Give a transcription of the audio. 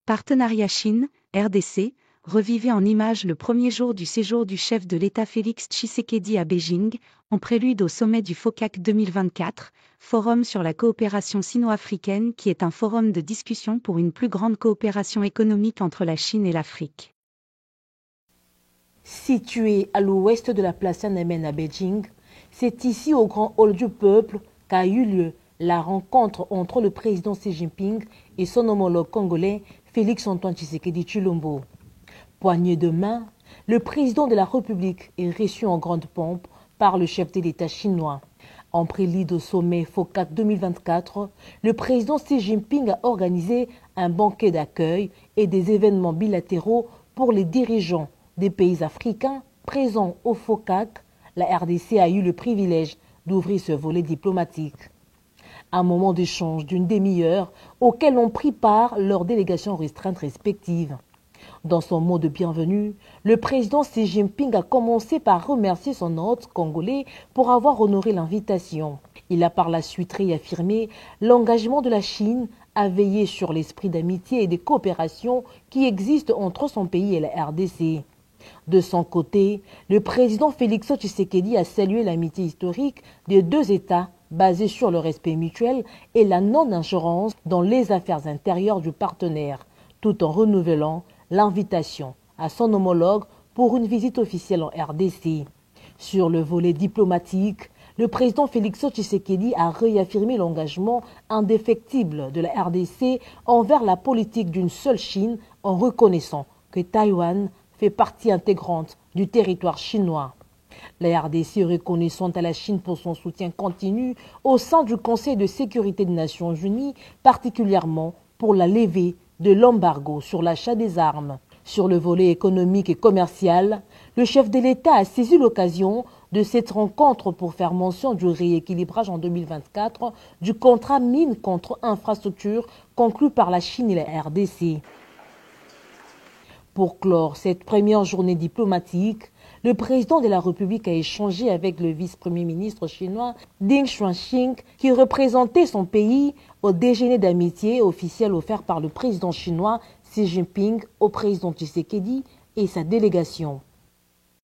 Partenariat Chine-RDC, revivez en images le premier jour du séjour du chef de l'État Félix Tshisekedi à Beijing, en prélude au sommet du FOCAC 2024, Forum sur la coopération sino-africaine qui est un forum de discussion pour une plus grande coopération économique entre la Chine et l'Afrique. Situé à l'ouest de la place Tiananmen à Beijing, c'est ici au Grand Hall du Peuple qu'a eu lieu la rencontre entre le président Xi Jinping et son homologue congolais Félix-Antoine Tshisekedi Tshilombo. Poignée de main, le président de la République est reçu en grande pompe par le chef de l'État chinois. En prélude au sommet FOCAC 2024, le président Xi Jinping a organisé un banquet d'accueil et des événements bilatéraux pour les dirigeants des pays africains présents au FOCAC. La RDC a eu le privilège d'ouvrir ce volet diplomatique. Un moment d'échange d'une demi-heure auquel ont pris part leurs délégations restreintes respectives. Dans son mot de bienvenue, le président Xi Jinping a commencé par remercier son hôte congolais pour avoir honoré l'invitation. Il a par la suite réaffirmé l'engagement de la Chine à veiller sur l'esprit d'amitié et de coopération qui existe entre son pays et la RDC. De son côté, le président Félix Tshisekedi a salué l'amitié historique des deux États basée sur le respect mutuel et la non-ingérence dans les affaires intérieures du partenaire, tout en renouvelant l'invitation à son homologue pour une visite officielle en RDC. Sur le volet diplomatique, le président Félix Tshisekedi a réaffirmé l'engagement indéfectible de la RDC envers la politique d'une seule Chine en reconnaissant que Taïwan fait partie intégrante du territoire chinois. La RDC est reconnaissante à la Chine pour son soutien continu au sein du Conseil de sécurité des Nations Unies, particulièrement pour la levée de l'embargo sur l'achat des armes. Sur le volet économique et commercial, le chef de l'État a saisi l'occasion de cette rencontre pour faire mention du rééquilibrage en 2024 du contrat mine contre infrastructure conclu par la Chine et la RDC. Pour clore cette première journée diplomatique, le président de la République a échangé avec le vice-premier ministre chinois Ding Xuanxing qui représentait son pays au déjeuner d'amitié officiel offert par le président chinois Xi Jinping au président Tshisekedi et sa délégation.